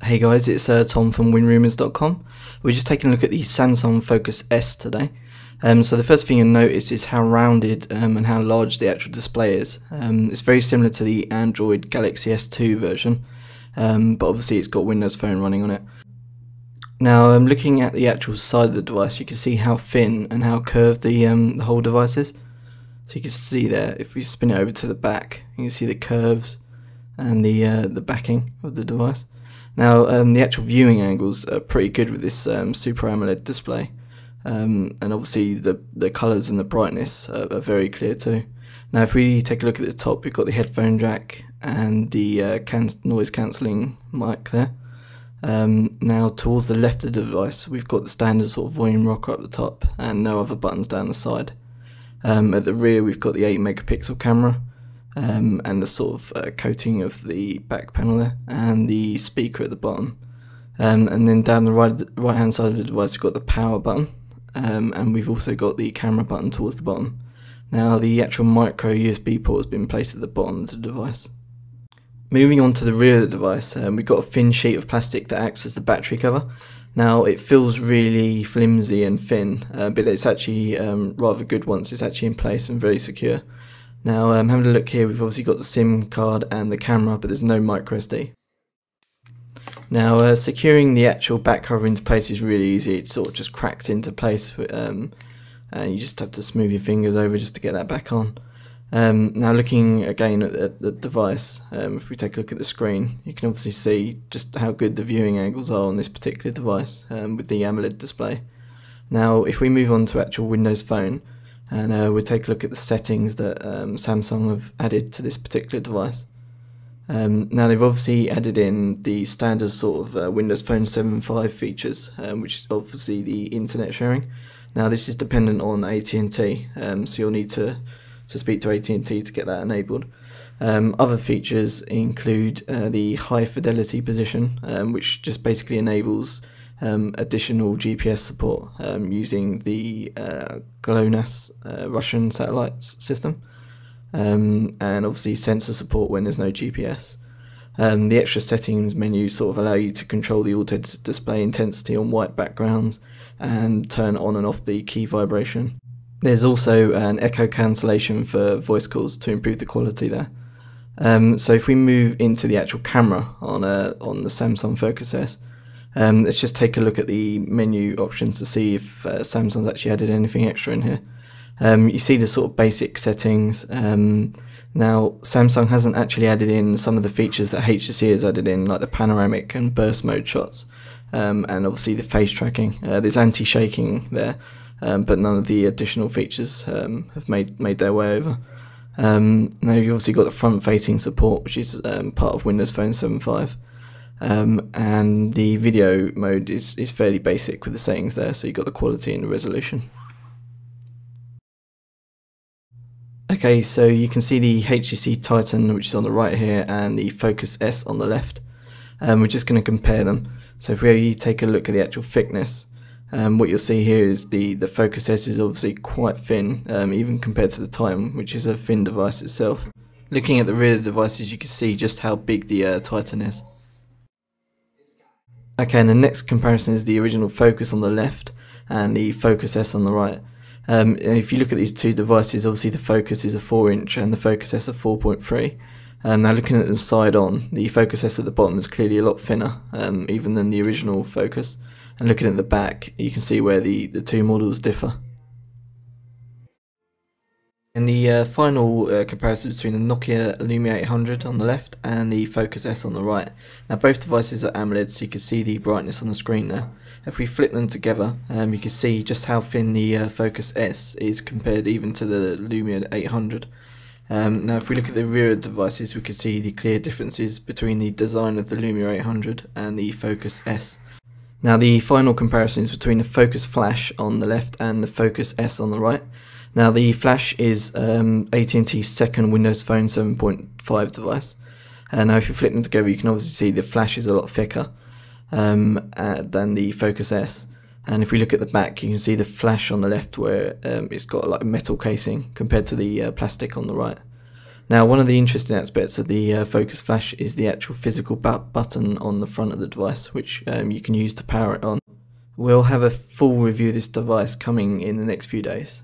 Hey guys, it's Tom from winrumors.com. We're just taking a look at the Samsung Focus S today. So the first thing you'll notice is how rounded and how large the actual display is. It's very similar to the Android Galaxy S2 version, but obviously it's got Windows Phone running on it. Now, looking at the actual side of the device, you can see how thin and how curved the whole device is. So you can see there, if we spin it over to the back, you can see the curves and the backing of the device. Now, the actual viewing angles are pretty good with this Super AMOLED display, and obviously the colours and the brightness are very clear too. Now, if we take a look at the top, we've got the headphone jack and the noise cancelling mic there. Now, towards the left of the device, we've got the standard sort of volume rocker up the top and no other buttons down the side. At the rear, we've got the 8 megapixel camera. And the sort of coating of the back panel there, and the speaker at the bottom. And then down the right hand side of the device, we've got the power button, and we've also got the camera button towards the bottom. Now, the actual micro USB port has been placed at the bottom of the device. Moving on to the rear of the device, we've got a thin sheet of plastic that acts as the battery cover. Now, it feels really flimsy and thin, but it's actually rather good once it's actually in place and very secure. Now, having a look here, we've obviously got the SIM card and the camera, but there's no micro SD. Now, securing the actual back cover into place is really easy. It sort of just cracks into place, and you just have to smooth your fingers over just to get that back on. Now, looking again at the device, if we take a look at the screen, you can obviously see just how good the viewing angles are on this particular device with the AMOLED display. Now, if we move on to actual Windows Phone, and we'll take a look at the settings that Samsung have added to this particular device. Now, they've obviously added in the standard sort of Windows Phone 7.5 features, which is obviously the internet sharing. Now, this is dependent on at&T, so you'll need to speak to at&T to get that enabled. Other features include the high fidelity position, which just basically enables additional GPS support using the GLONASS Russian satellite system, and obviously sensor support when there's no GPS. The extra settings menu sort of allow you to control the auto display intensity on white backgrounds and turn on and off the key vibration. There's also an echo cancellation for voice calls to improve the quality there. So if we move into the actual camera on the Samsung Focus S, let's just take a look at the menu options to see if Samsung's actually added anything extra in here. You see the sort of basic settings. Now, Samsung hasn't actually added in some of the features that HTC has added in, like the panoramic and burst mode shots, and obviously the face tracking. There's anti-shaking there, but none of the additional features have made their way over. Now, you've obviously got the front-facing support, which is part of Windows Phone 7.5. And the video mode is fairly basic with the settings there, so you've got the quality and the resolution. Okay, so you can see the HTC Titan, which is on the right here, and the Focus S on the left. We're just going to compare them. So if we take a look at the actual thickness, what you'll see here is the Focus S is obviously quite thin, even compared to the Titan, which is a thin device itself. Looking at the rear of the devices, you can see just how big the Titan is. Okay, and the next comparison is the original Focus on the left and the Focus S on the right. If you look at these two devices, obviously the Focus is a 4-inch and the Focus S a 4.3. Now, looking at them side on, the Focus S at the bottom is clearly a lot thinner, even than the original Focus. And looking at the back, you can see where the two models differ. And the final comparison between the Nokia Lumia 800 on the left and the Focus S on the right. Now, both devices are AMOLED, so you can see the brightness on the screen there. If we flip them together, you can see just how thin the Focus S is compared even to the Lumia 800. Now, if we look at the rear of the devices, we can see the clear differences between the design of the Lumia 800 and the Focus S. Now, the final comparison is between the Focus Flash on the left and the Focus S on the right. Now, the Flash is at&T's second Windows Phone 7.5 device. Now, if you flip them together, you can obviously see the Flash is a lot thicker than the Focus S. And if we look at the back, you can see the Flash on the left where it's got like a metal casing compared to the plastic on the right. Now, one of the interesting aspects of the focus flash is the actual physical button on the front of the device, which you can use to power it on. We'll have a full review of this device coming in the next few days.